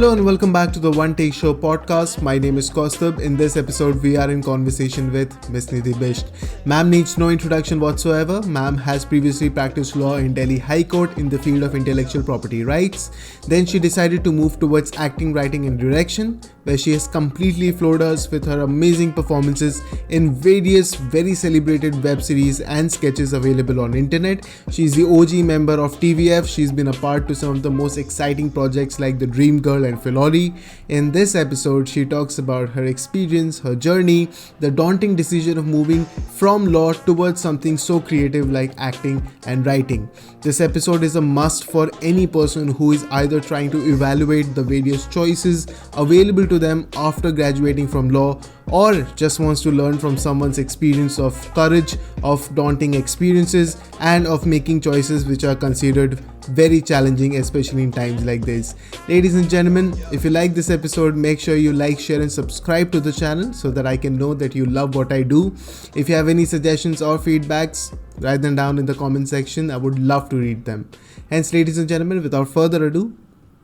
Hello and welcome back to the One Take Show podcast. My name is Kaustubh. In this episode, we are in conversation with Miss Nidhi Bisht. Ma'am needs no introduction whatsoever. Ma'am has previously practiced law in Delhi High Court in the field of intellectual property rights. Then she decided to move towards acting, writing and direction, where she has completely floored us with her amazing performances in various very celebrated web series and sketches available on internet. She's the OG member of TVF. She's been a part to some of the most exciting projects like The Dream Girl and Filoli. In this episode, she talks about her experience, her journey, the daunting decision of moving from law towards something so creative like acting and writing. This episode is a must for any person who is either trying to evaluate the various choices available to them after graduating from law or just wants to learn from someone's experience of courage, of daunting experiences, and of making choices which are considered very challenging, especially in times like this. Ladies and gentlemen, if you like this episode, make sure you like, share and subscribe to the channel so that I can know that you love what I do. If you have any suggestions or feedbacks, write them down in the comment section. I would love to read them. Hence, ladies and gentlemen, without further ado,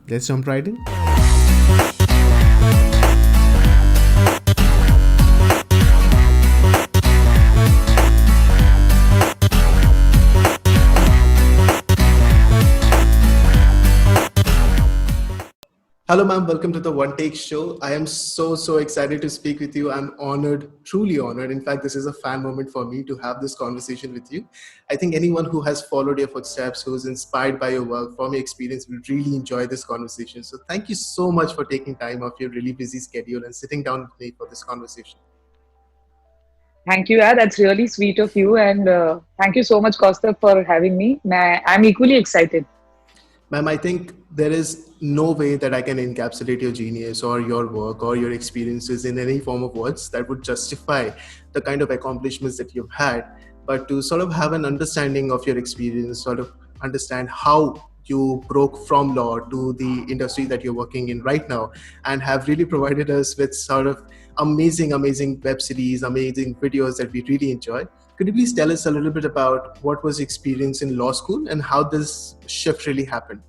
let's jump right in. Hello, ma'am. Welcome to the One Take Show. I am so excited to speak with you. I'm honored, truly honored. In fact, this is a fan moment for me to have this conversation with you. I think anyone who has followed your footsteps, who's inspired by your work, from your experience, will really enjoy this conversation. So thank you so much for taking time off your really busy schedule and sitting down with me for this conversation. Thank you, yeah, that's really sweet of you. And thank you so much, Costa, for having me. I'm equally excited. Ma'am, I think there is no way that I can encapsulate your genius or your work or your experiences in any form of words that would justify the kind of accomplishments that you've had. But to sort of have an understanding of your experience, sort of understand how you broke from law to the industry that you're working in right now, and have really provided us with sort of amazing web series, amazing videos that we really enjoy. Could you please tell us a little bit about what was your experience in law school and how this shift really happened?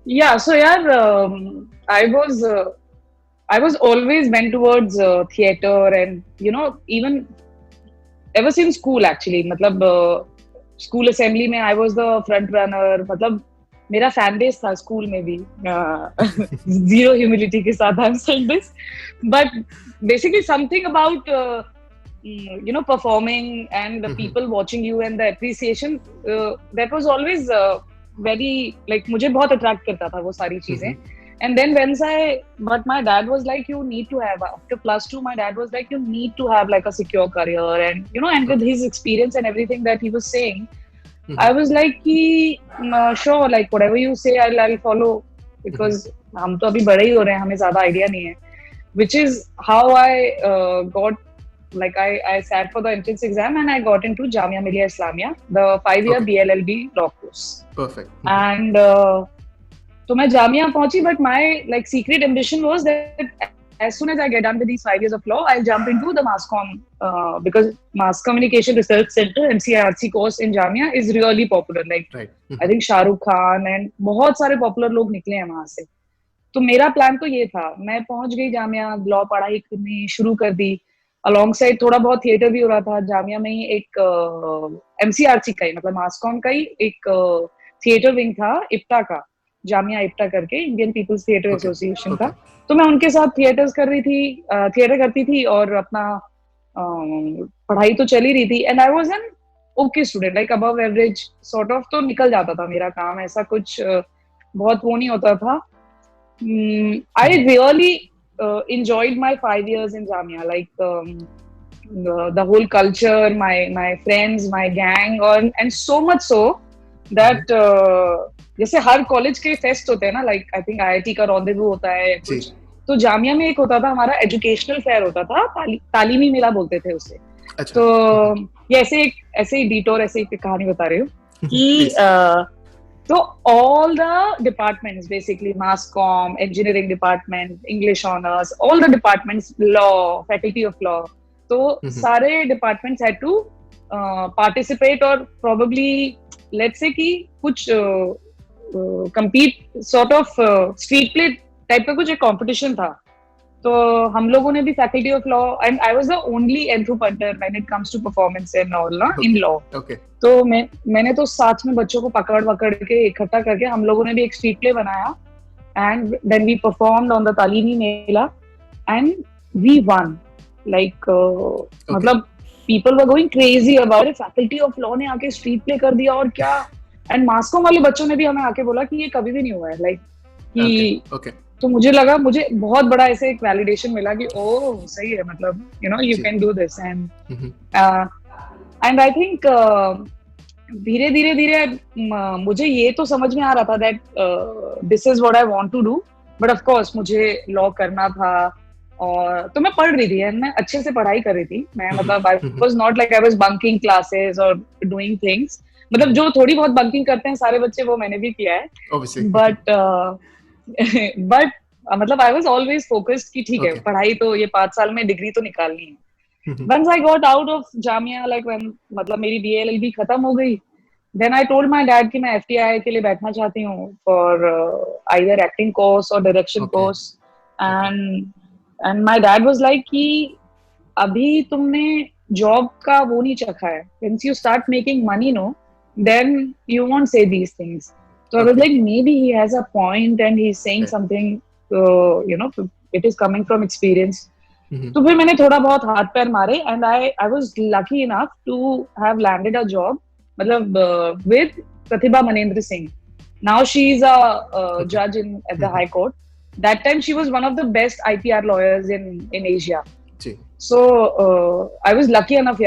Yeah, so yeah, I was always went towards theater, and even ever since school actually. मतलब school assembly में I was the front runner. मतलब मेरा fan base था school में भी. Zero humility के साथ I'm saying this, but basically something about performing and the people watching you and the appreciation that was always very like मुझे बहुत attract करता था वो सारी चीजें. And then but my dad was like, you need to have, after +2, my dad was like, you need to have like a secure career, and and with his experience and everything that he was saying, I was like, sure, like whatever you say, I'll follow, because हम तो अभी बड़े ही हो रहे हैं, हमें ज़्यादा idea नहीं है. Which is how I got, like I sat for the entrance exam and I got into Jamia Millia Islamia, the 5-year BLLB law course. Perfect. And so मैं Jamia पहुंची, but my like secret ambition was that as soon as I get done with these 5 years of law, I'll jump into the mass comm, because Mass Communication Research Center MCRC course in Jamia is really popular. Like right. I think Shah Rukh Khan and बहुत सारे popular लोग निकले हैं वहां से. तो मेरा plan तो ये था, मैं पहुंच गई जामिया, लॉ पढ़ाई करनी शुरू कर दी. अलॉन्ग साइड थोड़ा बहुत थिएटर भी हो रहा था. जामिया में ही एक एमसीआरसी का ही, मतलब मासकॉम का ही एक थिएटर विंग था, इप्टा का, जामिया इप्टा करके, इंडियन पीपल्स थिएटर एसोसिएशन का. तो मैं उनके साथ थिएटर करती थी और अपना पढ़ाई तो चल ही रही थी. And I was an okay student, like above average sort of, तो निकल जाता था मेरा काम, ऐसा कुछ बहुत वो नहीं होता था. I really enjoyed my 5 years in Jamia, like the whole culture, my friends, my gang, and so much so that जैसे हर कॉलेज के फेस्ट होते हैं ना, like I think IIT का रॉन्डेवू होता है कुछ, तो जामिया में एक होता था हमारा एजुकेशनल फेयर होता था, तालीमी मेला बोलते थे उसे. तो ये ऐसे ही डिटोर, ऐसे ही कहानी बता रही हूँ कि so all the departments, basically mass comm, engineering department, English honors, all the departments, law, faculty of law, so सारे departments had to participate, or probably let's say कि कुछ compete sort of street play type का कुछ एक competition था. तो हम लोगों ने भी faculty of law and I was the only anthro punter when it comes to performance in all ना इन लॉ. तो मैंने तो साथ में बच्चों को पकड़ के इकट्ठा करके हम लोगों ने भी एक स्ट्रीट प्ले बनाया and then we performed on the Taleemi Mela and we won like मतलब people were going crazy about it. Faculty of law ने आके स्ट्रीट प्ले कर दिया और क्या. एंड मास्को वाले बच्चों ने भी हमें आके बोला कि ये कभी भी नहीं हुआ है लाइक कि तो मुझे लगा मुझे बहुत बड़ा ऐसे एक वैलिडेशन मिला कि ओह सही है मतलब you know you can do this and I think धीरे धीरे मुझे ये तो समझ में आ रहा था that this is what I want to do but of course मुझे लॉ करना था. और तो मैं पढ़ रही थी एंड मैं अच्छे से पढ़ाई कर रही थी. मैं मतलब I was not like I was bunking classes और डूइंग थिंग्स. मतलब जो थोड़ी बहुत बंकिंग करते हैं सारे बच्चे वो मैंने भी किया है बट मतलब आई वाज ऑलवेज फोकस्ड कि ठीक है पढ़ाई तो ये 5 साल में डिग्री तो निकालनी है. Once I got out of Jamia like when मतलब मेरी बीएलएलबी खत्म हो गई then I told my dad कि मैं एफटीआई के लिए बैठना चाहती हूँ फॉर आइदर एक्टिंग कोर्स और direction course and my dad was like कि अभी तुमने जॉब का वो नहीं चखा है. Once you start making money no then you won't say these things. So I was like, maybe he has a point and he's saying something, you know, it is coming from experience. तो फिर मैंने थोड़ा बहुत हाथ पैर मारे and I was lucky enough to have landed a job मतलब with Pratibha Manendra Singh. Now she is a judge at the High Court. That time she was one of the best IPR lawyers in Asia. So I was lucky enough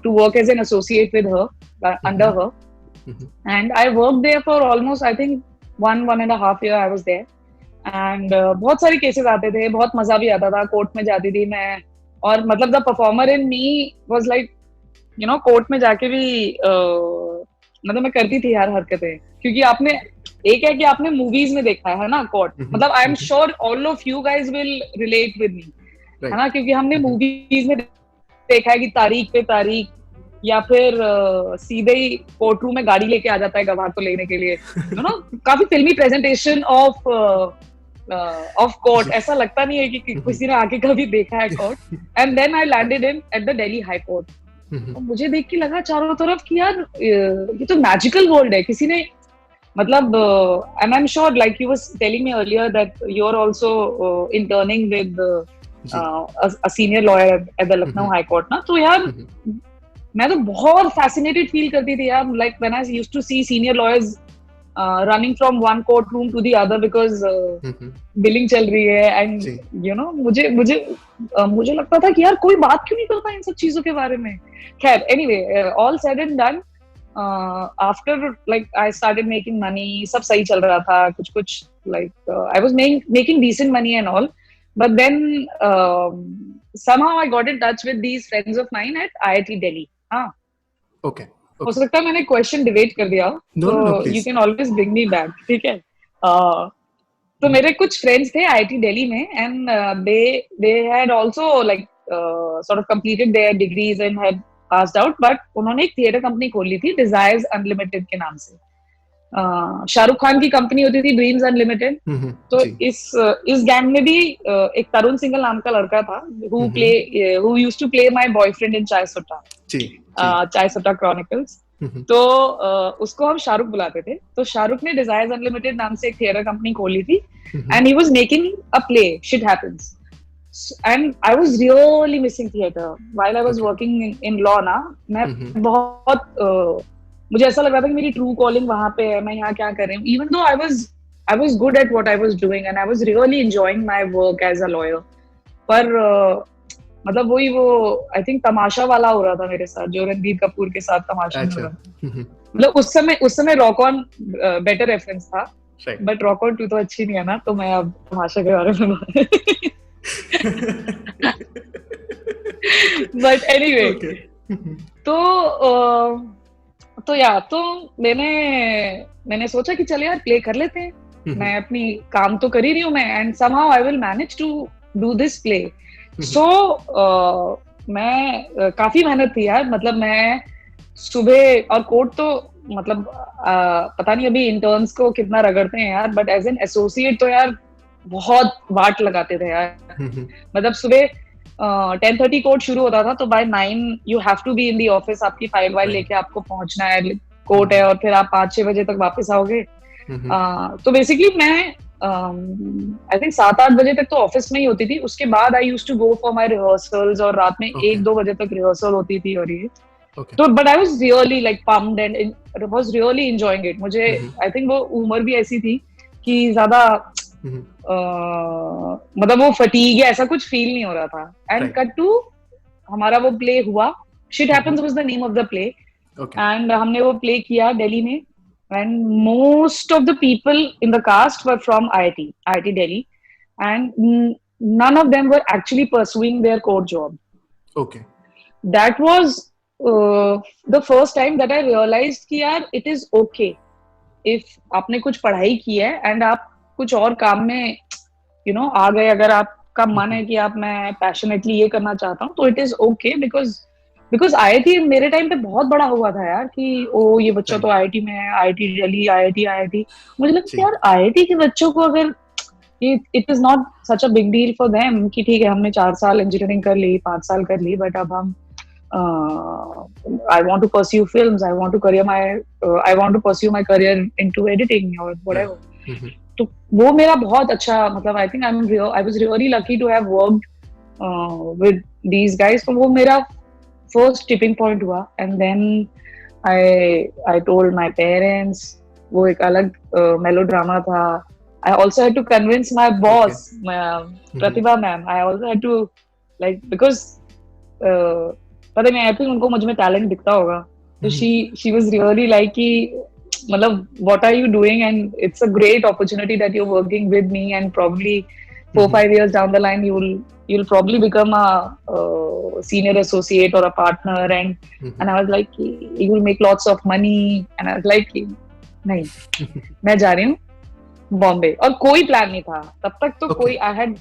to work as an associate with her under her and I worked there for almost I think 1.5 year I was there and बहुत सारे cases आते थे. बहुत मजा भी आता था. Court में जाती थी मैं और मतलब the performer in me was like you know court में जाके भी मतलब मैं करती थी यार हरकतें क्योंकि आपने एक है कि आपने मूवीज में देखा है ना कोर्ट मतलब आई am sure all of you guys will relate with me है ना क्योंकि हमने मूवीज में देखा है कि तारीख पे तारीख या फिर सीधे ही कोर्ट रूम में गाड़ी लेके आ जाता है गवाह को लेने के लिए यू नो काफी फिल्मी प्रेजेंटेशन ऑफ कोर्ट. ऐसा लगता नहीं है कि किसी ने आके कभी देखा है court. And then I landed in at the Delhi high court. मुझे देख के लगा चारों तरफ कि यार ये तो मैजिकल वर्ल्ड है. किसी ने मतलब and I am sure like you was telling me earlier that you are also interning with a senior lawyer at the Lucknow High Court ना. तो यार मैं तो बहुत fascinated feel करती थी यार like when I used to see senior lawyers running from one courtroom to the other because billing चल रही है and you know मुझे लगता था कि यार कोई बात क्यों नहीं करता इन सब चीजों के बारे में. खैर anyway all said and done after like I started making money सब सही चल रहा था कुछ like I was making decent money and all. But then somehow I got in touch with these friends of mine at IIT Delhi. Okay. हो सकता है मैंने question debate कर दिया. No, you can always bring me back. ठीक है. तो मेरे कुछ friends थे IIT Delhi में and they had also like sort of completed their degrees and had passed out. But उन्होंने एक theatre company खोली थी Desires Unlimited के नाम से. शाहरुख खान की कंपनी होती थी ड्रीम्स अनलिमिटेड. तो इस गैंग में भी एक तरुण सिंघल नाम का लड़का था who used to play my boyfriend in चाय सुट्टा क्रॉनिकल्स. तो उसको हम शाहरुख बुलाते थे. तो शाहरुख ने डिजायर्स अनलिमिटेड नाम से एक थिएटर कंपनी खोली थी and he was making a play shit happens and I was really missing theatre while I was working in law ना. मैं बहुत मुझे ऐसा लग रहा था कि मेरी ट्रू कॉलिंग वहां पे है. मैं यहाँ क्या कर रही हूँ even though I was good at what I was doing and I was really enjoying my work as a lawyer. पर मतलब वही वो आई थिंक तमाशा वाला हो रहा था मेरे साथ जो रणबीर कपूर के साथ तमाशा हो रहा था. मतलब उस समय रॉक ऑन बेटर रेफरेंस था बट रॉक ऑन 2 तो अच्छी नहीं है ना. तो मैं अब तमाशा के बारे में बट एनीवे तो मैंने सोचा कि चल यार प्ले कर लेते हैं. मैं अपनी काम तो कर ही रही हूँ मैं and somehow I will manage to do this play. So मैं काफी मेहनत थी यार. मतलब मैं सुबह और कोर्ट तो मतलब पता नहीं अभी इंटर्न्स को कितना रगड़ते हैं यार, बट एज एन एसोसिएट तो यार बहुत वाट लगाते थे यार। मतलब सुबह 10:30 कोर्ट शुरू होता था, तो by 9 you have to be in the office, आपकी फाइल वाइल लेके आपको पहुंचना है, कोर्ट है, और फिर आप 5-6 बजे तक वापस आओगे। तो बेसिकली मैं आई थिंक 7-8 बजे तक तो ऑफिस में ही होती थी। उसके बाद I used to go for my rehearsals, और रात में 1-2 बजे तक रिहर्सल होती थी। और ये तो but I was really like pumped and was really enjoying it. मुझे आई थिंक वो उम्र भी ऐसी थी कि ज्यादा मतलब वो फटीग या ऐसा कुछ फील नहीं हो रहा था। एंड कट टू हमारा वो प्ले हुआ, shit happens was the name of the play, and हमने वो प्ले किया दिल्ली में, and most of the people in the cast were from IIT Delhi, and none of them were actually pursuing their core job. Okay. That was the first time that I realized कि यार it is okay if आपने कुछ पढ़ाई की है and आप कुछ और काम में you know आ गए, अगर आपका मन है कि आप मैं passionately ये करना चाहता हूँ, तो it is okay, because IIT मेरे टाइम पे बहुत बड़ा हुआ था यार कि ओ ये बच्चा तो IIT में है, IIT दिल्ली, IIT। मुझे लगता है यार IIT के बच्चों को अगर it is not such a big deal for them कि ठीक है हमने 4 साल इंजीनियरिंग कर ली, 5 साल कर ली, बट अब हम I want to pursue films, I want to pursue my career into editing or whatever. तो वो मेरा बहुत अच्छा, मतलब I think I was really lucky to have worked with these guys. तो वो मेरा first tipping point हुआ, and then I told my parents. वो एक अलग melodrama था. I also had to convince my boss, Pratibha ma'am. I also had to like, because पता नहीं, I think उनको मुझ में talent दिखता होगा, तो she was really like कि मतलब what are you doing, and it's a great opportunity that you're working with me, and probably 4-5 years down the line you'll probably become a senior associate or a partner, and I was like you will make lots of money, and I was like नहीं मैं जा रही हूँ बॉम्बे। और कोई plan नहीं था तब तक, तो कोई I had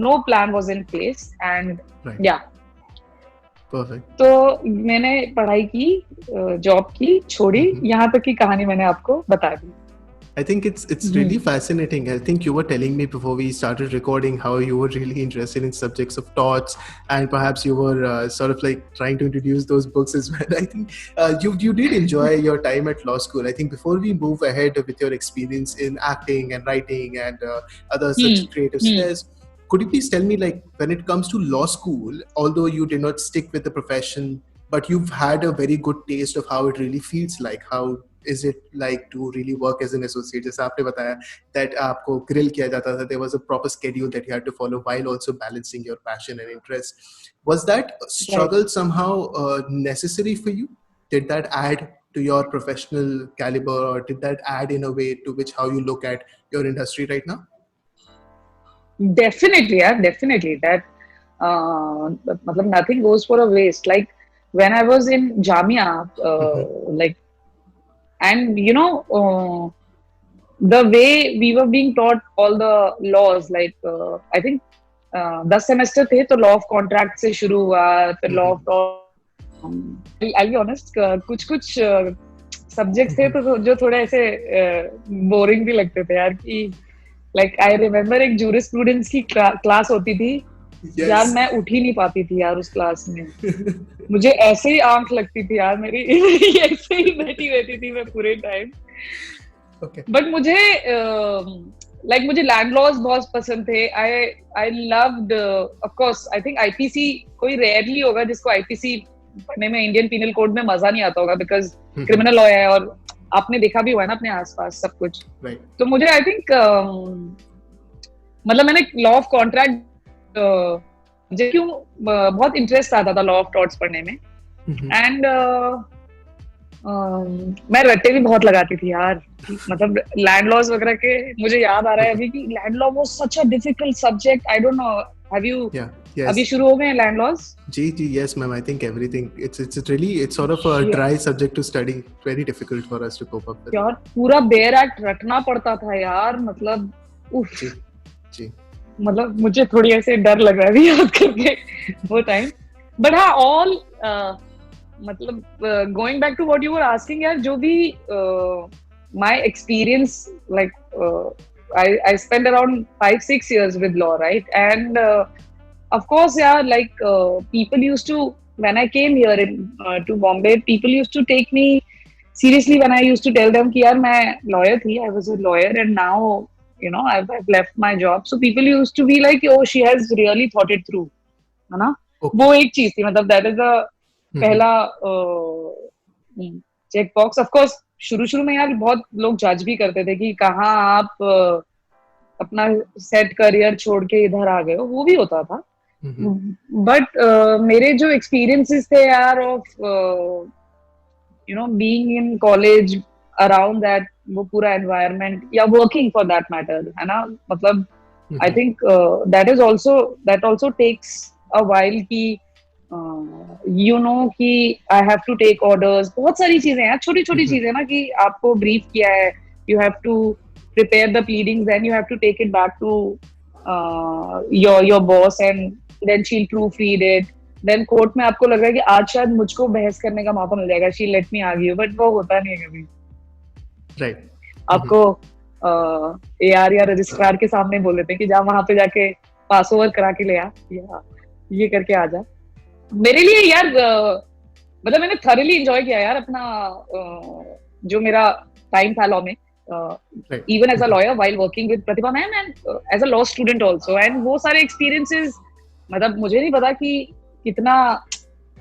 no plan was in place, and yeah, perfect. तो मैंने पढ़ाई की, जॉब की, छोड़ी, यहाँ तक की कहानी मैंने आपको बता दी। I think it's really fascinating. I think you were telling me before we started recording how you were really interested in subjects of torts, and perhaps you were sort of like trying to introduce those books as well. I think you did enjoy your time at law school. I think before we move ahead with your experience in acting and writing and other such creative skills, could you please tell me, like, when it comes to law school, although you did not stick with the profession, but you've had a very good taste of how it really feels like, how is it like to really work as an associate? जैसे आपने बताया that आपको grill किया जाता था, there was a proper schedule that you had to follow while also balancing your passion and interest. Was that struggle somehow necessary for you? Did that add to your professional caliber, or did that add in a way to which how you look at your industry right now? Definitely, yeah, definitely. That मतलब nothing goes for a waste. Like when I was in Jamia, like, and you know, the way we were being taught all the laws, like I think 10 semester थे, तो law of contract से शुरू हुआ, फिर law of I'll be honest, कुछ subjects थे तो जो थोड़े ऐसे boring भी लगते थे यार, कि like I remember एक jurisprudence की class होती थी। Yes. यार मैं उठ ही नहीं पाती थी यार उस क्लास में। मुझे ऐसे ही आंख लगती थी यार मेरी ऐसे ही बैठी रहती थी मैं पूरे टाइम। बट मुझे like मुझे लैंड लॉज बहुत पसंद थे। I loved of course I think IPC, कोई रेयरली होगा जिसको IPC पढ़ने में, इंडियन पीनल कोड में मजा नहीं आता होगा, बिकॉज क्रिमिनल लॉ है और आपने देखा भी हुआ है ना अपने आसपास सब कुछ। तो मुझे आई थिंक मतलब मैंने लॉ ऑफ कॉन्ट्रैक्ट मुझे क्यों बहुत इंटरेस्ट आता था लॉ ऑफ टॉर्ट्स पढ़ने में, एंड मैं रट्टे भी बहुत लगाती थी यार, मतलब लैंड लॉज वगैरह के। मुझे याद आ रहा है अभी कि land law was such a difficult subject. I don't know, have you अभी शुरू हो गए हैं लैंड लॉज? जी yes ma'am, I think everything it's really it's sort of a dry subject to study, very difficult for us to cope up with. यार पूरा bare act रटना पड़ता था यार, मतलब उफ जी मतलब मुझे थोड़ी ऐसे डर लग रहा है याद करके वो टाइम। बट हाँ, ऑल मतलब going back to what you were asking यार, जो भी my experience, like I spent around 5-6 years with law, right? And of course, yeah, like people used to, when I came here to Bombay, people used to take me seriously when I used to tell them कि यार मैं lawyer थी, I was a lawyer, and now I've left my job. So people used to be like, oh, she has really thought it through, है ना? Okay. वो एक चीज थी, मतलब that is the पहला चेक बॉक्स. ऑफ कोर्स शुरू शुरू में यार बहुत लोग जज भी करते थे कि कहाँ आप अपना सेट करियर छोड़ के इधर आ गए हो, वो भी होता था. बट मेरे जो एक्सपीरियंसेस थे यार of being in college, around that, वो पूरा एनवायरनमेंट, या वर्किंग फॉर दैट मैटर, है ना? मतलब I think that also takes a while की कि I have to take orders. बहुत सारी चीजें हैं, छोटी छोटी चीजें ना, कि आपको ब्रीफ किया है, you have to prepare the pleadings, then you have to take it back to your boss, and then she'll proofread it. Then court में आपको लग रहा है कि आज शायद मुझको बहस करने का मौका मिल जाएगा, she'll let me argue, but वो होता नहीं है कभी. Right. आपको AR या रजिस्ट्रार के सामने बोल देते हैं कि जा वहां पे जाके पास ओवर करा के ले आ, या ये करके आ जा. मेरे लिए यार मतलब मैंने thoroughly enjoy किया यार अपना जो मेरा टाइम था लॉ में, even as a lawyer while working with Pratibha ma'am, and as a law student also, and वो सारे experiences, मतलब मुझे नहीं पता कि कितना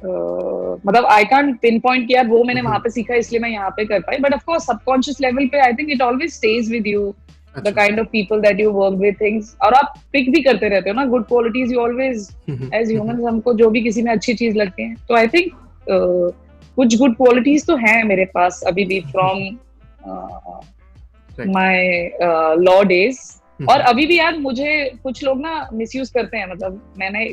मतलब I can't pinpoint कि यार वो मैंने वहां पे सीखा इसलिए मैं यहाँ पे कर पाई, but of course subconscious level पे I think it always stays with you, the kind of people that you work with, things, और आप pick भी करते रहते हो ना, good qualities you always, as humans हमको जो भी किसी में अच्छी चीज लगती है, तो I think कुछ good qualities तो हैं मेरे पास अभी भी from my law days. और अभी भी यार मुझे कुछ लोग ना मिसयूज करते हैं, मतलब मैंने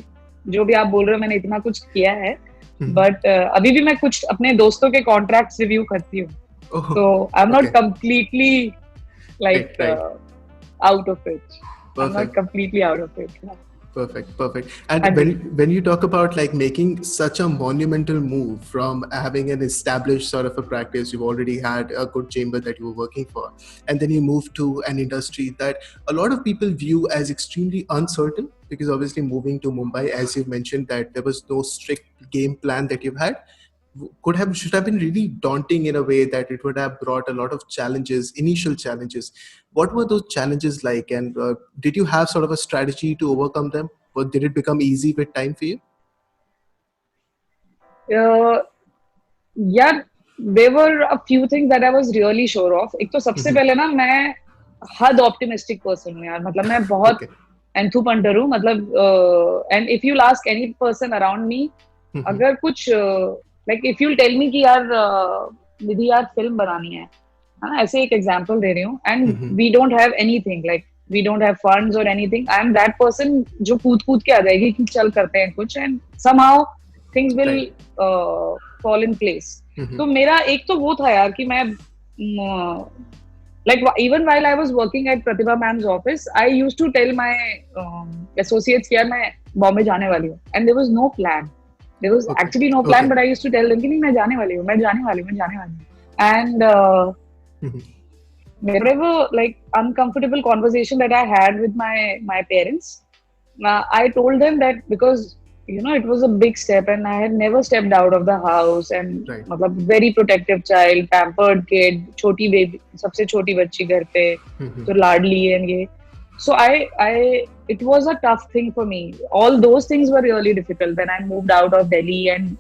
जो भी आप बोल रहे हो मैंने इतना कुछ किया है, बट अभी भी मैं कुछ अपने दोस्तों के कॉन्ट्रैक्ट्स रिव्यू करती हूँ, तो आई am not completely like out of it. Perfect. I'm not completely out of it. Yeah. Perfect. And when you talk about like making such a monumental move from having an established sort of a practice, you've already had a good chamber that you were working for, and then you move to an industry that a lot of people view as extremely uncertain, because obviously moving to Mumbai, as you mentioned, that there was no strict game plan that you've had, should have been really daunting in a way that it would have brought a lot of challenges, initial challenges. What were those challenges like, and did you have sort of a strategy to overcome them, or did it become easy with time for you? Yeah, there were a few things that I was really sure of. एक तो सबसे पहले ना मैं हद optimistic person हूँ यार, मतलब मैं बहुत enthupunter हूँ, मतलब and if you'll ask any person around me, अगर कुछ like if you'll tell me कि यार निधि यार फिल्म बनानी है ना, ऐसे एक एग्जांपल दे रही हूँ, and we don't have anything, like we don't have funds or anything, I am that person जो कूद के आ जाएगी कि चल करते हैं कुछ, and somehow things will fall in place. तो मेरा एक तो वो था यार कि मैं like even while I was working at Pratibha ma'am's office, I used to tell my associates कि यार मैं बॉम्बे जाने वाली हूँ, and there was no plan. There was actually no plan, but I used to tell them कि नहीं मैं जाने वाली हूँ. And whenever like uncomfortable conversation that I had with my parents, I told them that because it was a big step and I had never stepped out of the house, and मतलब very protective child, pampered kid, छोटी baby, सबसे छोटी बच्ची घर पे, तो लाडली and ये. So it was a tough thing for me. All those things were really difficult when I moved out of Delhi and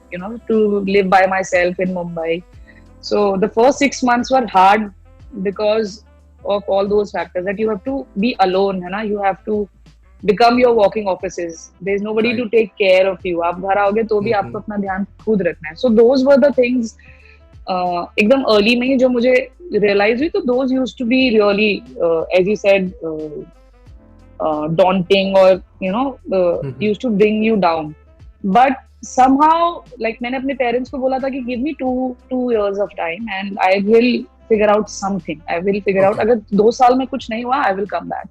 to live by myself in Mumbai. So the first 6 months were hard because of all those factors, that you have to be alone, है ना? You have to become your walking offices. There's nobody to take care of you. आप घर आओगे तो भी आपको अपना ध्यान खुद रखना है. So those were the things एकदम early में ही जो मुझे realize हुई, तो those used to be really as you said daunting, or used to bring you down. But somehow like मैंने अपने parents को बोला था कि give me two years of time and I will figure out something. I will figure out, अगर 2 साल में कुछ नहीं हुआ, I will come back.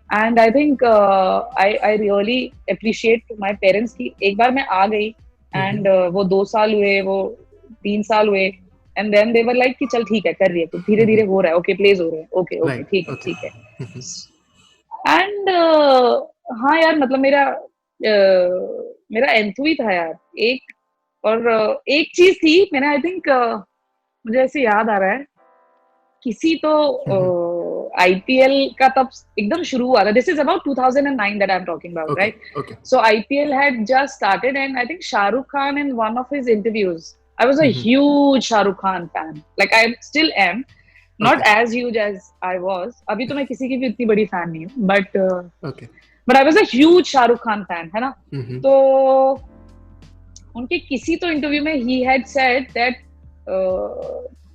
And I think I really appreciate my parents कि एक बार मैं आ गई एंड वो 2 साल हुए, वो 3 साल हुए, and then they were like कि चल ठीक है, कर रही है तो धीरे धीरे हो रहा है, ओके प्लेज हो रहे हैं, ओके ओके राइट, ठीक है ओके। ठीक है। एंड हाँ यार, मतलब मेरा एंथू ही था यार एक। और एक चीज थी, मैंने आई थिंक मुझे ऐसे याद आ रहा है, किसी तो आईपीएल का तब एकदम शुरू हुआ था, this is about 2009 that I am talking about, okay, right? Okay. So IPL had just started, and I think Shah Rukh Khan, in one of his interviews, I was a huge Shah Rukh Khan fan. Like I still am, not okay, as huge as I was. अभी तो मैं किसी की भी इतनी बड़ी fan नहीं हूँ, okay. but I was a huge Shah Rukh Khan fan, है ना? तो उनके किसी तो इंटरव्यू में he had said that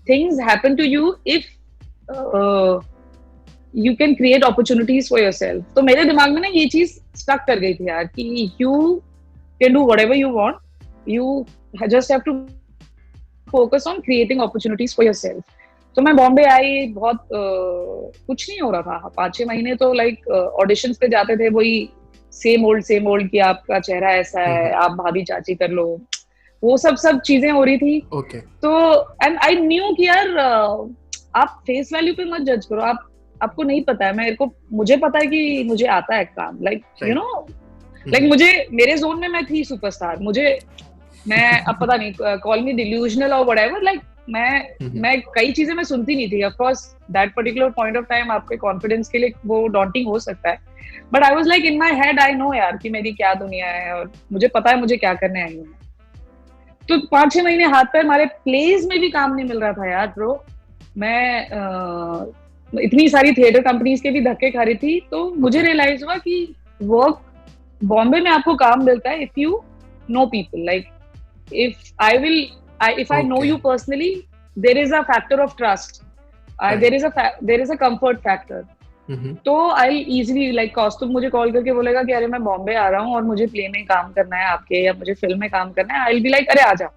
things happen to you if you can create opportunities for yourself. तो मेरे दिमाग में ना ये चीज स्टक कर गई थी यार कि you can do whatever you want, you just have to focus on creating opportunities for yourself. तो मैं बॉम्बे आई, बहुत कुछ नहीं हो रहा था 5-6 महीने, तो लाइक ऑडिशंस पे जाते थे, वही सेम ओल्ड कि आपका चेहरा ऐसा है, आप भाभी चाची कर लो, वो सब चीजें हो रही थी। ओके। तो एंड आई न्यू कि यार आप फेस वैल्यू पे मत जज करो, आपको नहीं पता है, मुझे पता है कि मुझे आता है काम, लाइक यू नो, लाइक मुझे मेरे जोन में मैं थी सुपरस्टार, मैं अब पता नहीं, कॉल मी डिल्यूजनल और व्हाटएवर, लाइक मैं कई चीजें मैं सुनती नहीं थी। Of course that particular point of time आपके कॉन्फिडेंस के लिए वो डॉन्टिंग हो सकता है, but I was like in my head, I know यार कि मेरी क्या दुनिया है और मुझे पता है मुझे क्या करने आई हूँ। तो 5-6 महीने हाथ पैर मारे, प्लेज में भी काम नहीं मिल रहा था यार ब्रो। मैं इतनी सारी थिएटर कंपनीज के भी धक्के खा रही थी, तो मुझे रियलाइज हुआ कि वर्क बॉम्बे में आपको काम मिलता है if you know people, like if I know you personally, there is a factor of trust, there is a comfort factor. तो I'll easily like कौस्तुभ मुझे कॉल करके बोलेगा कि अरे मैं बॉम्बे आ रहा हूँ और मुझे प्ले में काम करना है आपके, या मुझे फिल्म में काम करना है, I'll be like अरे आजा,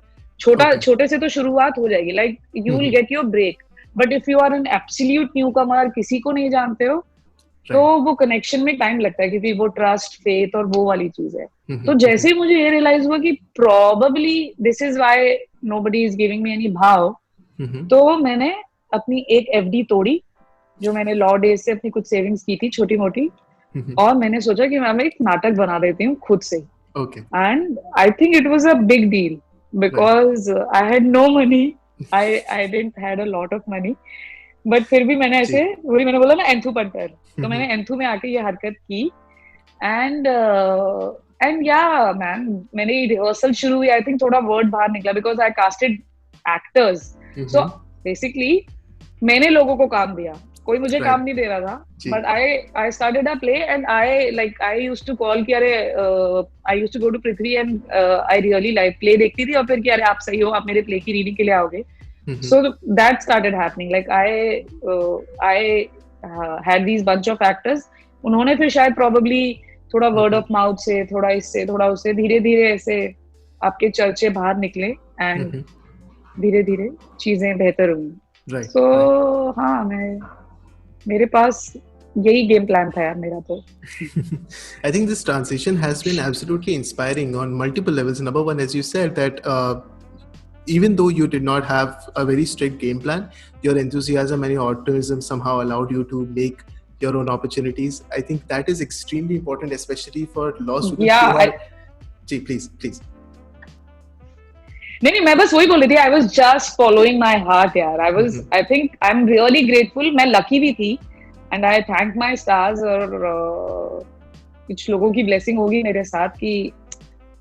छोटे से तो शुरुआत हो जाएगी, like you will get your break. But if you are an absolute newcomer, किसी को नहीं जानते हो, तो वो कनेक्शन में टाइम लगता है, क्योंकि वो ट्रस्ट, फेथ और वो वाली चीज है। तो जैसे ही मुझे ये रियलाइज हुआ कि probably this is why nobody is giving me any भाव, तो मैंने अपनी एक एफडी तोड़ी, जो मैंने लॉ डेज से अपनी कुछ सेविंग्स की थी छोटी मोटी, और मैंने सोचा कि मैं एक नाटक बना देती हूँ खुद से। And I think it was a big deal because I had no money, I didn't had a lot of money, but फिर भी मैंने ऐसे, वही मैंने बोला ना एंथू पंटर, तो मैंने एंथू में आके ये हरकत की। एंड या मैन, मैंने रिहर्सल शुरू हुई, आई थिंक थोड़ा वर्ड बाहर निकला because I casted actors. So basically मैंने लोगों को काम दिया, कोई मुझे काम नहीं दे रहा था, but I started a play and I used to call कि अरे I used to go to Prithvi and I really live play देखती थी, और फिर कि अरे आप सही हो, आप मेरे प्ले की रीडिंग के लिए आओगे। So that started happening. Like I had these bunch of actors. उन्होंने फिर शायद probably थोड़ा word of mouth से, थोड़ा इससे, थोड़ा उससे, धीरे धीरे ऐसे आपके चर्चे बाहर निकले, and धीरे धीरे चीजें बेहतर हुई। So हाँ, मेरे पास यही गेम प्लान था यार मेरा तो। I think this transition has been absolutely inspiring on multiple levels. Number one, as you said, that even though you did not have a very strict game plan, your enthusiasm and your optimism somehow allowed you to make your own opportunities. I think that is extremely important, especially for law students who are... please. नहीं, मैं बस वही बोल रही थी, I was just following my heart यार। I think I'm really grateful, मैं lucky भी थी, and I thank my stars, और कुछ लोगों की blessing होगी मेरे साथ कि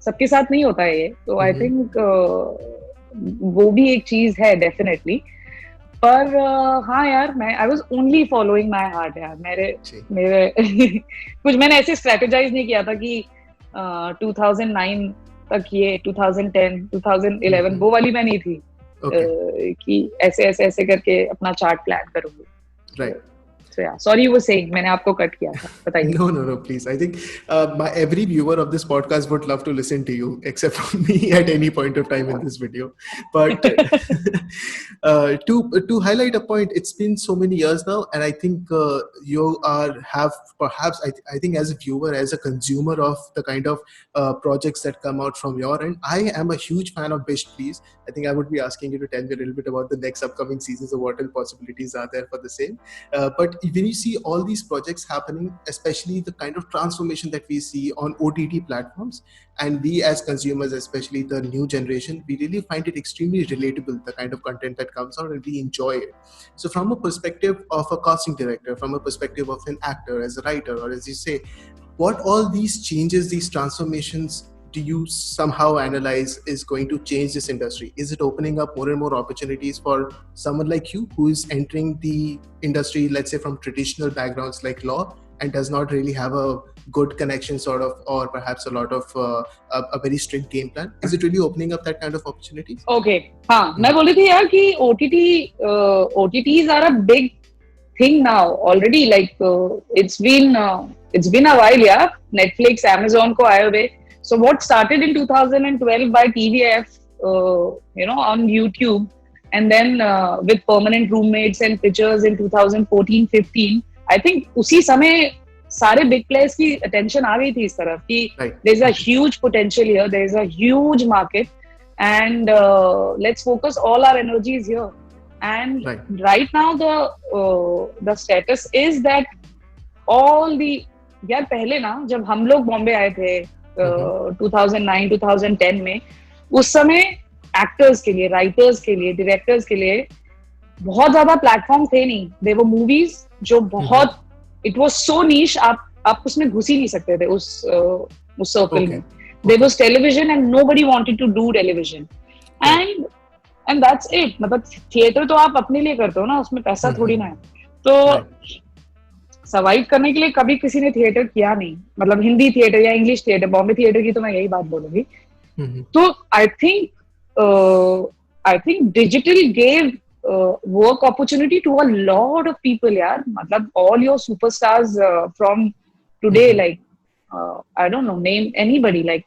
सबके साथ नहीं होता है ये, तो I think वो भी एक चीज है डेफिनेटली। पर हाँ यार, मैं I was only following my heart यार। मेरे कुछ मैंने ऐसे स्ट्रेटेजाइज नहीं किया था कि 2009 तक ये 2010 2011 वो वाली मैं नहीं थी, कि ऐसे करके अपना चार्ट प्लान करूंगी। Right. So yeah, sorry you were saying, मैंने आपको कट किया था, बताइए. No, please. I think my every viewer of this podcast would love to listen to you, except for me at any point of time in this video. But to highlight a point, it's been so many years now, and I think you have perhaps I think as a viewer, as a consumer of the kind of projects that come out from your end, I am a huge fan of Bish Please. I think I would be asking you to tell me a little bit about the next upcoming seasons, or what all possibilities are there for the same. But when you see all these projects happening, especially the kind of transformation that we see on OTT platforms, and we as consumers, especially the new generation, we really find it extremely relatable, the kind of content that comes out, and we enjoy it. So from a perspective of a casting director, from a perspective of an actor, as a writer, or as you say, what all these changes, these transformations, do you somehow analyze is going to change this industry? Is it opening up more and more opportunities for someone like you who is entering the industry, let's say from traditional backgrounds like law, and does not really have a good connection sort of, or perhaps a lot of a very strict game plan? Is it really opening up that kind of opportunities? Okay, हाँ, मैं बोल रही थी यार कि OTTs are a big thing now already. Like it's been a while, yeah. Netflix, Amazon को आए हुए. So what started in 2012 by TVF, on YouTube, and then with Permanent Roommates and Pictures in 2014-15, I think उसी समय सारे big players की attention आ गई थी इस तरफ कि there is a huge potential here, there is a huge market, and let's focus all our energies here. And right now the status is that all the यार पहले ना जब हम लोग बॉम्बे आए थे 2009-2010 में, उस समय एक्टर्स के लिए, राइटर्स के लिए, डायरेक्टर्स के लिए बहुत ज्यादा प्लेटफॉर्म थे नहीं. देयर वर मूवीज जो बहुत, इट वाज सो नीश, आप उसमें घुस ही नहीं सकते थे उस सर्कल में. There was television and nobody wanted to do television, and that's it. मतलब थिएटर तो आप अपने लिए करते हो ना, उसमें पैसा थोड़ी ना है. तो सर्वाइव करने के लिए कभी किसी ने थिएटर किया नहीं, मतलब हिंदी थिएटर या इंग्लिश थिएटर. बॉम्बे थिएटर की तो मैं यही बात बोलूंगी. तो I think digital gave work opportunity to a lot of people यार. मतलब all your superstars from today, like I don't know, name anybody, like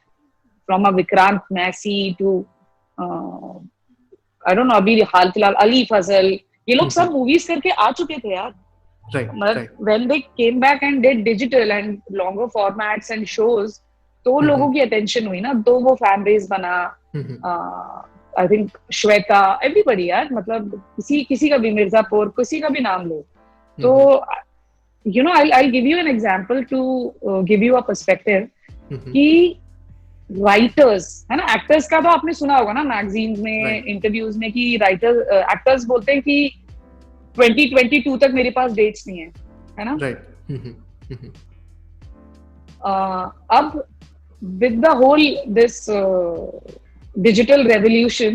from a Vikrant Massey to I don't know, अभी हाल फिलहाल अली फजल, ये लोग सब मूवीज करके आ चुके थे यार. Right. When they came back and did digital and longer formats and shows, तो लोगों की attention हुई ना, तो वो fan base बना. I think श्वेता, everybody यार, मतलब किसी का भी, मिर्जापुर, किसी का भी नाम लो. तो I'll give you an example to give you a perspective कि writers है ना, actors का तो आपने सुना होगा ना magazines में, interviews में, कि actors बोलते हैं कि 2022 तक मेरे पास डेट्स नहीं है ना. अब with the whole this digital revolution,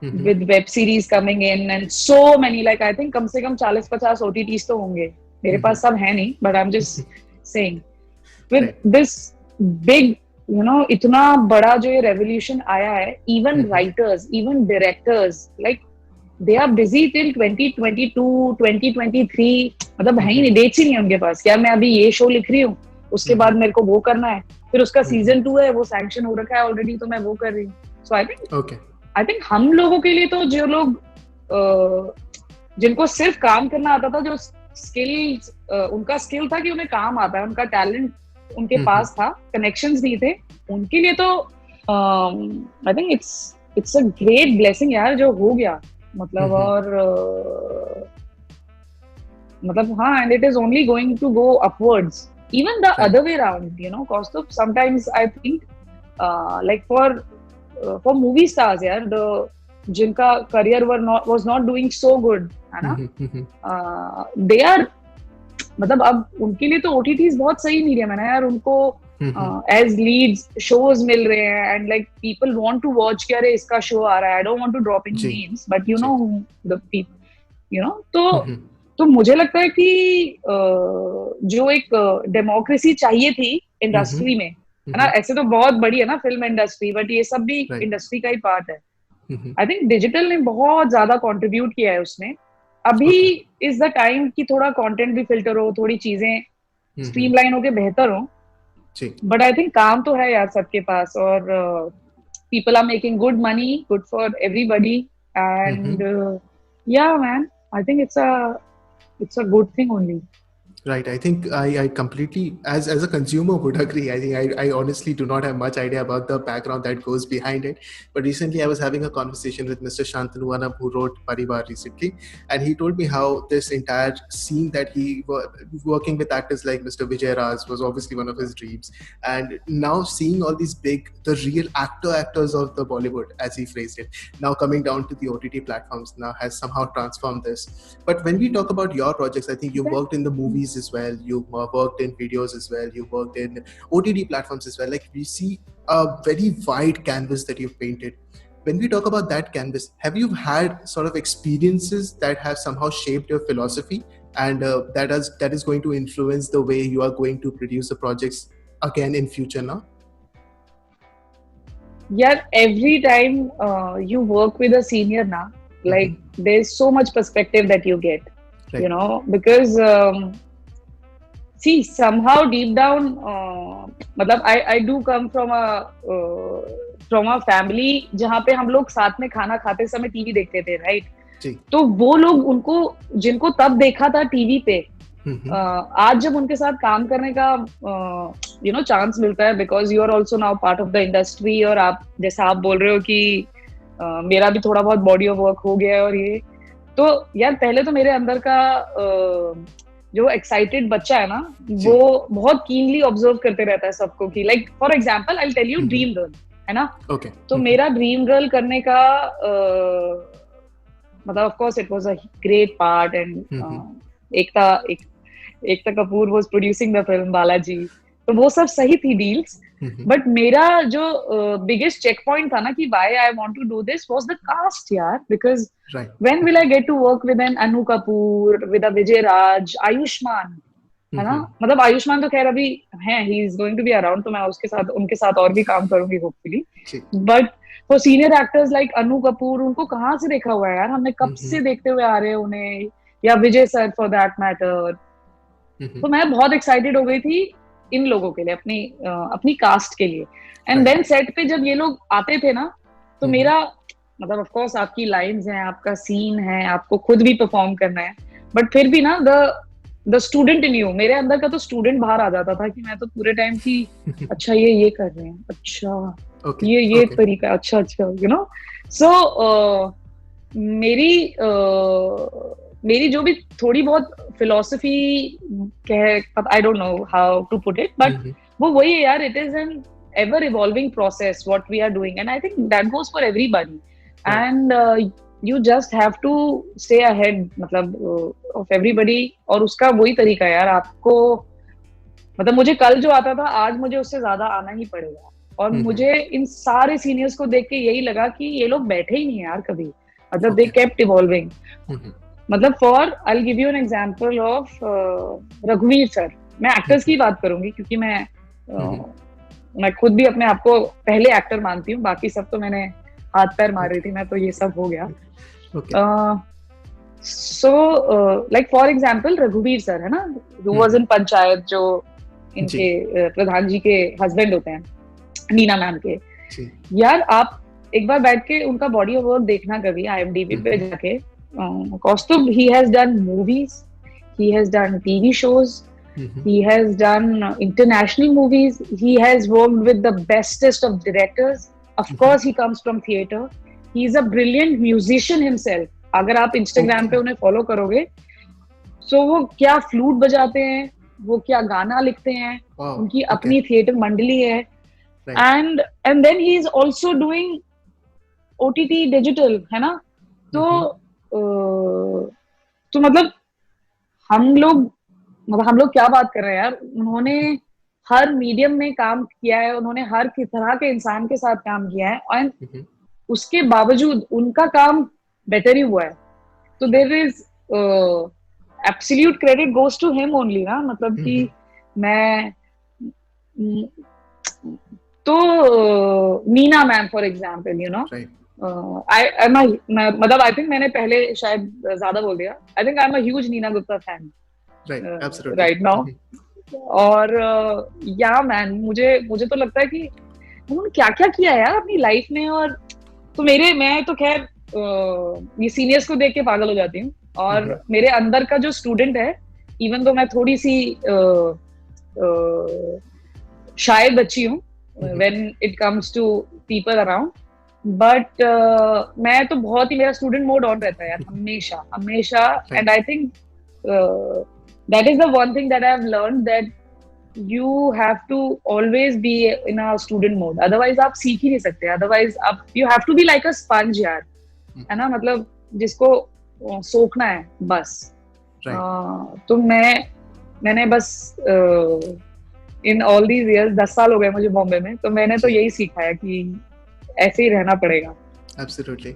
with web series coming in and so many, like I think कम से कम 40-50 OTTs तो होंगे. मेरे पास सब है नहीं, but I'm just saying with this big, इतना बड़ा जो ये revolution आया है, even writers, even directors, like they are busy till 2022, 2023. मतलब है ही नहीं, डेट्स ही नहीं उनके पास. यार मैं अभी ये शो लिख रही हूँ, उसके बाद मेरे को वो करना है, फिर उसका सीजन 2 है, वो सैंक्शन हो रखा है ऑलरेडी, तो मैं वो कर रही हूँ. सो आई थिंक हम लोगों के लिए तो, जो लोग जिनको सिर्फ काम करना आता था, जो स्किल्स उनका स्किल था कि उन्हें काम आता है, उनका टैलेंट उनके पास था, कनेक्शंस भी थे, उनके लिए तो I think it's a great blessing यार जो हो गया. मतलब और मतलब हाँ, and it is only going to go upwards. Even the other way around, Kaustubh, sometimes I think like for movie stars यार, जिनका career was not doing so good, है ना, they are, मतलब अब उनके लिए तो OTTs बहुत सही मीडियम है ना यार. उनको as leads shows मिल रहे हैं, and like people want to watch कि अरे इसका शो आ रहा है. I don't want to drop any names, but you know who the people, तो मुझे लगता है कि जो एक डेमोक्रेसी चाहिए थी इंडस्ट्री में, है ना, ऐसे तो बहुत बड़ी है ना फिल्म इंडस्ट्री, बट ये सब भी इंडस्ट्री का ही पार्ट है. आई थिंक डिजिटल ने बहुत ज्यादा कंट्रीब्यूट किया है उसमें, अभी Okay. इज द टाइम कि थोड़ा कंटेंट भी फिल्टर हो, थोड़ी चीजें हम्म। स्ट्रीमलाइन होके बेहतर हो. जी. बट आई थिंक काम तो है यार सबके पास, और people are making good money, good for everybody, hmm. and yeah, man, I think it's a good thing only. Right. I think I completely, as a consumer, would agree. I think I honestly do not have much idea about the background that goes behind it. But recently, I was having a conversation with Mr. Shantanu Anab, who wrote Parivar recently, and he told me how this entire scene that working with actors like Mr. Vijay Raj was obviously one of his dreams. And now seeing all these the real actors of the Bollywood, as he phrased it, now coming down to the OTT platforms now has somehow transformed this. But when we talk about your projects, I think you worked in the movies as well, you worked in videos as well, you worked in OTT platforms as well. Like, we see a very wide canvas that you've painted. When we talk about that canvas, have you had sort of experiences that have somehow shaped your philosophy, and that is going to influence the way you are going to produce the projects again in future now? Yeah, every time you work with a senior now, like there's so much perspective that you get, Right. because see, somehow deep down, मतलब I do come from a family जहाँ पे हम लोग साथ में खाना खाते समय टीवी देखते थे, राइट? जी. तो वो लोग उनको जिनको तब देखा था टीवी पे, आज जब उनके साथ काम करने का चांस मिलता है, because you are also now part of the industry, और आप जैसा आप बोल रहे हो कि मेरा भी थोड़ा बहुत बॉडी ऑफ वर्क हो गया है, और ये तो यार पहले तो मेरे अंदर का जो एक्साइटेड बच्चा है ना, वो बहुत कीनली ऑब्जर्व करते रहता है सबको कि like for example I will tell you Dream Girl, है ना? Okay. तो मेरा ड्रीम गर्ल करने का मतलब of course it was a great part, and Ekta Kapoor was producing the film, Balaji, तो वो सब सही थी डील्स. बट मेरा जो बिगेस्ट चेक पॉइंट था ना कि why I want to do this was the cast यार, because when will I get to work with an Anu Kapoor, with a Vijay Raaz, Ayushmann, है ना? मतलब आयुष्मान तो खैर अभी है, he is going to be around, तो मैं उनके साथ और भी काम करूंगी hopefully. But for senior actors like Anu Kapoor, उनको कहाँ से देखा हुआ है यार हमने, कब से देखते हुए आ रहे हैं उन्हें, या विजय सर फॉर दैट मैटर. तो मैं बहुत एक्साइटेड हो गई थी इन लोगों के लिए, अपनी कास्ट के लिए. एंड देन सेट पे जब ये लोग आते थे ना, तो मेरा मतलब ऑफ कोर्स आपकी लाइंस हैं, आपका सीन है, आपको खुद भी परफॉर्म करना है, बट फिर भी ना द स्टूडेंट इन यू, मेरे अंदर का तो स्टूडेंट बाहर आ जाता था कि मैं तो पूरे टाइम की अच्छा ये कर रहे हैं, अच्छा ये तरीका, अच्छा सो मेरी जो भी थोड़ी बहुत philosophy I don't know how to put it, but वो वही है यार, it is an ever evolving process what we are doing, and I think that goes for everybody, and you just have to stay ahead मतलब of everybody. और उसका वही तरीका है यार, आपको मतलब मुझे कल जो आता था आज मुझे उससे ज्यादा आना ही पड़ेगा. और मुझे इन सारे सीनियर्स को देख के यही लगा कि ये लोग बैठे ही नहीं है यार कभी, मतलब दे केप्ट इवॉल्विंग. मतलब for I will give you an example of रघुवीर सर. मैं एक्टर्स की बात करूंगी क्योंकि मैं खुद भी अपने आप को पहले एक्टर मानती हूँ, बाकी सब तो मैंने हाथ पैर मार रही थी मैं, तो ये सब हो गया. सो लाइक फॉर एग्जांपल रघुवीर सर है ना, हु वाज इन पंचायत, जो इनके प्रधान जी के हस्बैंड होते हैं, नीना मैम के. यार आप एक बार बैठ के उनका बॉडी ऑफ वर्क देखना कभी IMDb पे जाके. कौस्तुभ, he has done movies, he has done TV shows, he has done international movies, he has worked with the bestest of directors. Of course he comes from theatre. He is a brilliant musician himself. अगर आप Instagram पे उन्हें follow करोगे, so वो क्या flute बजाते हैं, वो क्या गाना लिखते हैं, उनकी अपनी थिएटर मंडली है, and then he is also doing OTT digital, है ना? तो मतलब हम लोग क्या बात कर रहे हैं यार. उन्होंने हर मीडियम में काम किया है, उन्होंने हर तरह के इंसान के साथ काम किया है, और उसके बावजूद उनका काम बेटर ही हुआ है. तो there is absolute credit goes to him only ना. मतलब कि मैं तो नीना मैम फॉर एग्जाम्पल, मतलब आई थिंक मैंने पहले शायद ज्यादा बोल दिया. I think I am a huge Neena Gupta fan Right, absolutely. Right now. और या मैन, मुझे मुझे तो लगता है कि उन्होंने क्या क्या किया है यार अपनी लाइफ में. और तो मैं तो खैर ये सीनियर्स को देख के पागल हो जाती हूँ. और मेरे अंदर का जो स्टूडेंट है, इवन तो मैं थोड़ी सी शायद बच्ची हूँ when it comes to people around. But मैं तो बहुत ही, मेरा स्टूडेंट मोड ऑन रहता है यार, हमेशा हमेशा. And I think that is the one thing that I have learned, that you have to always be in a student mode, otherwise आप सीख ही नहीं सकते. otherwise आप, you have to be like a sponge यार, है ना, मतलब जिसको सोखना है बस. तो मैंने बस इन ऑल दीज इयर्स, 10 साल हो गए मुझे बॉम्बे में, तो मैंने तो यही सीखा है कि ऐसे ही रहना पड़ेगा. Absolutely.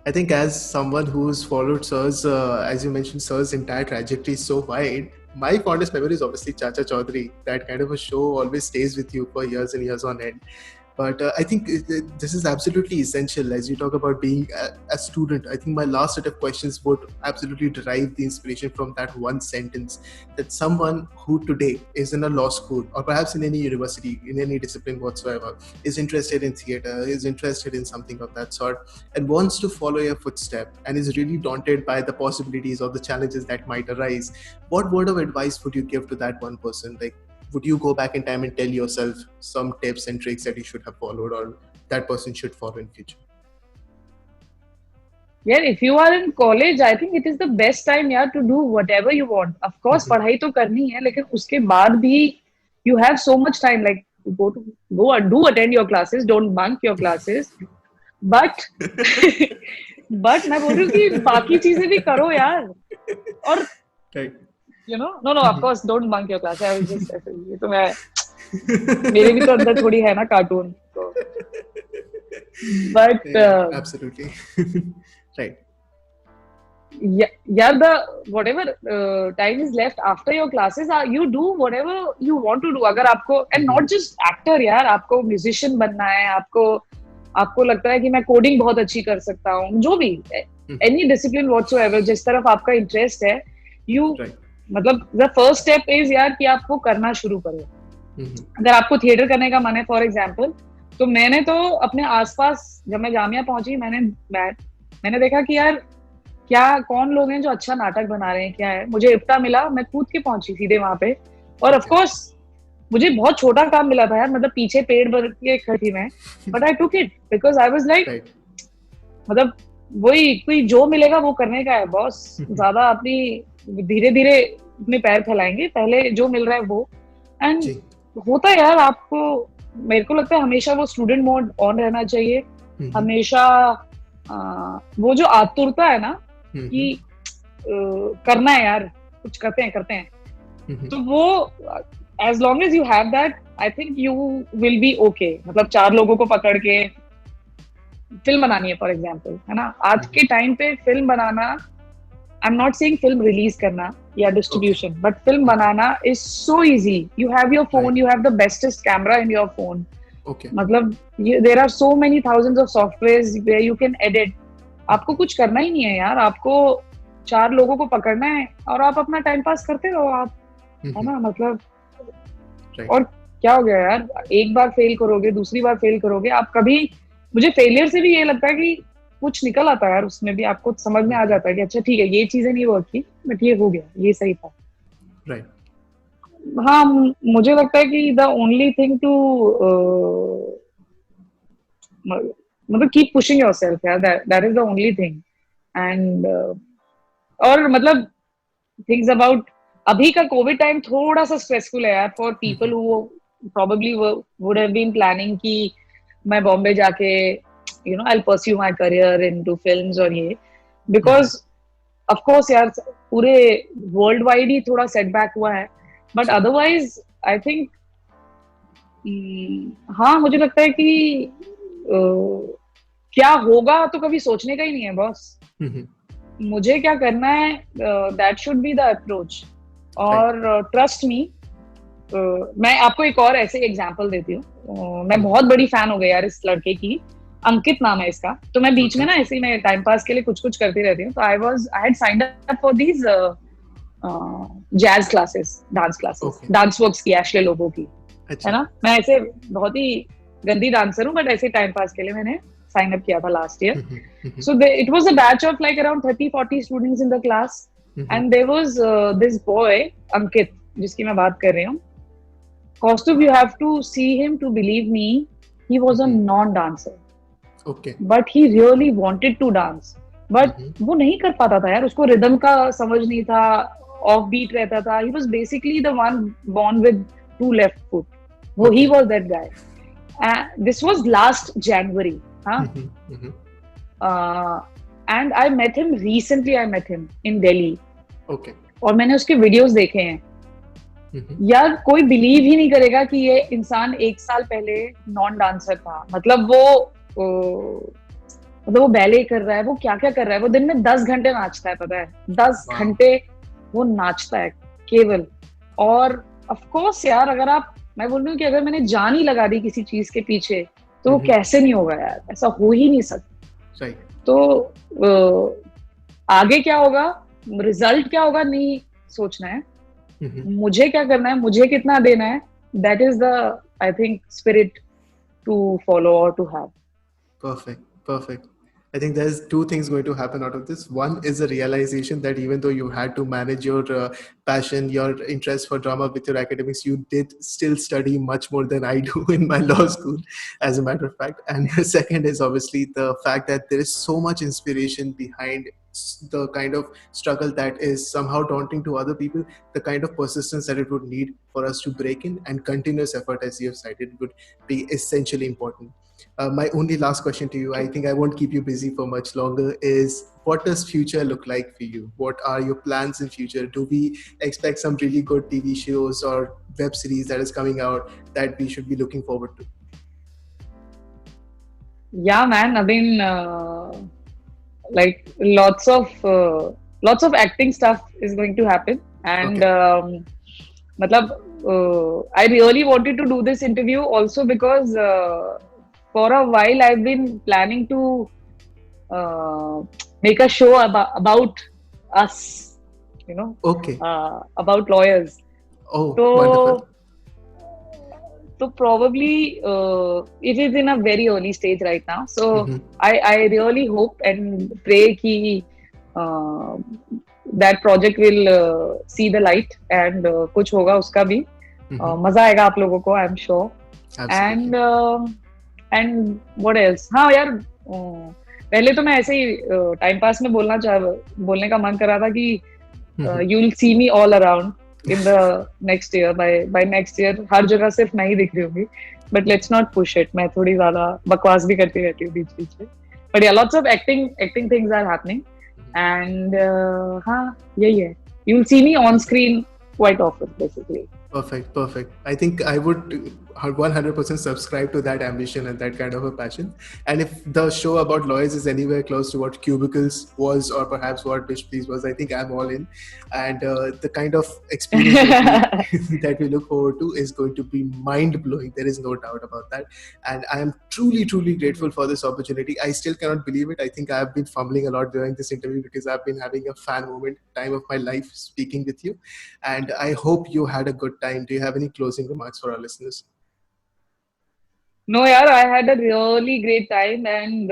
I think as someone who's followed Sir's, as you mentioned, Sir's entire trajectory is so wide. My fondest memory is obviously Chacha Chaudhary. That kind of a show always stays with you for years and years on end. But I think this is absolutely essential as you talk about being a student. I think my last set of questions would absolutely derive the inspiration from that one sentence, that someone who today is in a law school or perhaps in any university, in any discipline whatsoever, is interested in theater, is interested in something of that sort, and wants to follow your footstep and is really daunted by the possibilities or the challenges that might arise, what word of advice would you give to that one person? Like, would you go back in time and tell yourself some tips and tricks that you should have followed or that person should follow in future? Yeah, if you are in college, I think it is the best time यार to do whatever you want. Of course, पढ़ाई तो करनी है, लेकिन उसके बाद भी you have so much time. Like do attend your classes, don't bunk your classes. But but मैं बोल रही हूँ कि बाकी चीजें भी करो यार. और right. You know, no, of course, don't bunk your class. I was just ये तो मैं, मेरे भी तो अंदर थोड़ी है ना कार्टून. तो but absolutely. Right. Yeah, the whatever time is left after your classes, you do whatever you want to do. अगर आपको, and not just actor यार, आपको musician बनना है, आपको लगता है कि मैं कोडिंग बहुत अच्छी कर सकता हूँ, जो भी any discipline whatsoever, जिस तरफ आपका इंटरेस्ट है, you मतलब the first step is यार कि आपको करना शुरू करो. अगर आपको थिएटर करने का मन है, फॉर एग्जाम्पल, तो मैंने तो अपने आसपास, जब मैं जामिया पहुंची, मैंने देखा कि यार क्या कौन लोग हैं जो अच्छा नाटक बना रहे हैं, क्या है. मुझे इफ्ता मिला, मैं कूद के पहुंची सीधे वहां पे. और ऑफ कोर्स मुझे बहुत छोटा काम मिला था यार, मतलब पीछे पेड़ भर के खड़ी मैं, but I took it because I was like, मतलब वही, कोई जो मिलेगा वो करने का है बॉस. ज्यादा अपनी धीरे धीरे अपने पैर फैलाएंगे, पहले जो मिल रहा है वो. एंड होता है यार, आपको, मेरे को लगता है हमेशा वो स्टूडेंट मोड ऑन रहना चाहिए. हमेशा वो जो आतुरता है ना कि करना है यार, कुछ करते हैं, तो वो as long as you have that, I think you will be okay. मतलब 4 लोगों को पकड़ के फिल्म बनानी है फॉर एग्जाम्पल, है ना. आज के टाइम पे फिल्म बनाना, I am not saying film release करना या डिस्ट्रीब्यूशन, बट फिल्म बनाना is so easy. You have your phone, you have the bestest camera in your phone. मतलब there are so many thousands of softwares where you can edit. आपको कुछ करना ही नहीं है यार, आपको 4 लोगों को पकड़ना है और आप अपना टाइम पास करते रहो आप, है ना. मतलब और क्या हो गया यार, एक बार फेल करोगे, दूसरी बार फेल करोगे, आप कभी, मुझे फेलियर से भी ये लगता है कि कुछ निकल आता है यार, उसमें भी आपको समझ में आ जाता है कि अच्छा ठीक है, ये चीजें नहीं वर्क की, बट ये हो गया, ये सही था. राइट. हाँ, मुझे लगता है कि द ओनली थिंग टू मतलब कीप पुशिंग योरसेल्फ यार, that is the only thing. And और मतलब थिंग्स अबाउट, अभी का कोविड टाइम थोड़ा सा स्ट्रेसफुल है यार for people who probably would have been planning कि मैं बॉम्बे जाके, you know, I'll pursue my career into films और ये, because of course यार पूरे world wide ही थोड़ा setback हुआ है, but otherwise I think हाँ, मुझे लगता है कि क्या होगा तो कभी सोचने का ही नहीं है बॉस. मुझे क्या करना है, that should be the approach. और trust me, मैं आपको एक और ऐसे एग्जाम्पल देती हूँ. मैं बहुत बड़ी फैन हो गई यार इस लड़के की. अंकित नाम है इसका। तो मैं बीच में Okay. ना ऐसे ही मैं टाइम पास के लिए कुछ कुछ करती रहती हूँ। तो I had signed up for these jazz classes, Okay. Dance works की, एशले लोगों की, है अच्छा. ना। मैं ऐसे बहुत ही गंदी डांसर हूँ, बट ऐसे टाइम पास के लिए मैंने साइन अप किया था last year. Mhm, mhm, So it was a batch of like around 30-40 students in the class, mhm, and there was this boy Ankit, जिसकी मैं बात कर रही हूँ. Kaustubh, you have to see him to believe me. He was a mhm. non-dancer, Okay. but he really wanted to dance. But Mhm, वो नहीं कर पाता था यार, उसको रिदम का समझ नहीं था, ऑफ बीट रहता था. He was basically the one born with two left foot. वो he okay. was that guy. This was last January, हाँ. Mhm, mhm. Uh, and I met him recently. I met him in Delhi. Okay. और मैंने उसके videos देखे हैं. Mhm. यार कोई believe ही नहीं करेगा कि ये इंसान 1 साल पहले नॉन डांसर था. मतलब वो बैले कर रहा है, वो क्या क्या कर रहा है. वो दिन में 10 घंटे नाचता है, पता है. दस Wow. घंटे वो नाचता है केवल. और ऑफ कोर्स यार, मैं बोल रही हूँ कि अगर मैंने जान ही लगा दी किसी चीज के पीछे, तो वो Mhm. कैसे नहीं होगा यार. ऐसा हो ही नहीं सकता. Right. तो आगे क्या होगा, रिजल्ट क्या होगा, नहीं सोचना है. Mhm. मुझे क्या करना है, मुझे कितना देना है, that is the, I think, spirit to follow और to have. Perfect. Perfect. I think there's two things going to happen out of this. One is a realization that even though you had to manage your passion, your interest for drama with your academics, you did still study much more than I do in my law school, as a matter of fact. And the second is obviously the fact that there is so much inspiration behind the kind of struggle that is somehow daunting to other people, the kind of persistence that it would need for us to break in, and continuous effort, as you have cited, would be essentially important. My only last question to you, I think I won't keep you busy for much longer, is what does future look like for you? What are your plans in future? Do we expect some really good TV shows or web series that is coming out that we should be looking forward to? Yeah, man. I mean, like lots of acting stuff is going to happen, and Okay. matlab, I really wanted to do this interview also because for a while I've been planning to uh, make a show about us, you know, Okay. about lawyers. Oh, wonderful. So, so probably it is in a very early stage right now. So Mm-hmm. I really hope and pray कि uh, that project will see the light, and कुछ होगा उसका भी. Mm-hmm. मजा आएगा आप लोगों को, I'm sure. Absolutely. And what else? हाँ यार, पहले तो मैं ऐसे ही टाइम पास में बोलने का मन कर रहा था कि Mm-hmm. you will see me all around in the next year. By next year हर जगह सिर्फ मैं ही दिख रही होंगी. But let's not push it. मैं थोड़ी ज्यादा बकवास भी करती रहती हूँ बीच बीच में. But yeah, lots of acting things are happening. And हाँ, यही है. You will see me on screen quite often, basically. Perfect, perfect. I think I would 100% subscribe to that ambition and that kind of a passion. And if the show about lawyers is anywhere close to what Cubicles was, or perhaps what Bish Please was, I think I'm all in. And the kind of experience that we, that we look forward to is going to be mind blowing. There is no doubt about that. And I am truly, truly grateful for this opportunity. I still cannot believe it. I think I've been fumbling a lot during this interview because I've been having a fan moment time of my life speaking with you. And I hope you had a good time. Do you have any closing remarks for our listeners? No, yaar, I had a really great time, and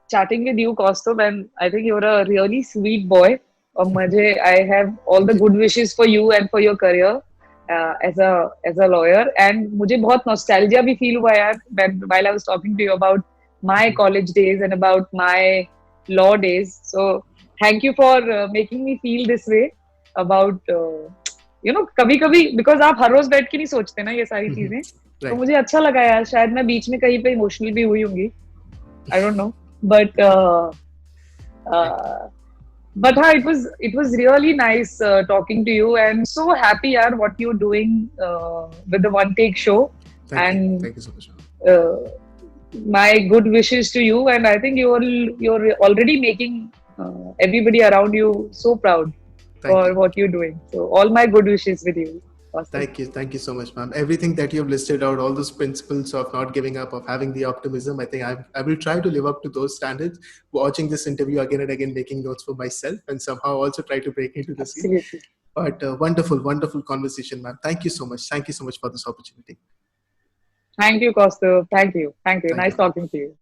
chatting with you, Kaustubh, and I think you're a really sweet boy. I have all the Thank you. good wishes for you and for your career as a lawyer. And मुझे बहुत nostalgia भी feel हुआ यार while I was talking to you about my college days and about my law days. So thank you for making me feel this way about कभी-कभी, because आप हर रोज बैठ के नहीं सोचते ना ये सारी चीजें. तो Right. मुझे अच्छा लगा यार. शायद मैं बीच में कहीं पे इमोशनल भी हुई होंगी. I don't know, but uh, हाँ, it was really nice talking to you, and so happy yaar what you're doing with the One Take show. Thank you. And Thank you so much. uh, my good wishes to you, and I think you're already making everybody around you so proud Thank for you. what you're doing. So all my good wishes with you. Kaustubh. Thank you so much, ma'am. Everything that you've listed out, all those principles of not giving up, of having the optimism, I think I will try to live up to those standards. Watching this interview again and again, making notes for myself, and somehow also try to break into the scene. Absolutely. But wonderful, wonderful conversation, ma'am. Thank you so much. Thank you so much for this opportunity. Thank you, Kaustubh. Thank you. Thank Nice you. talking to you.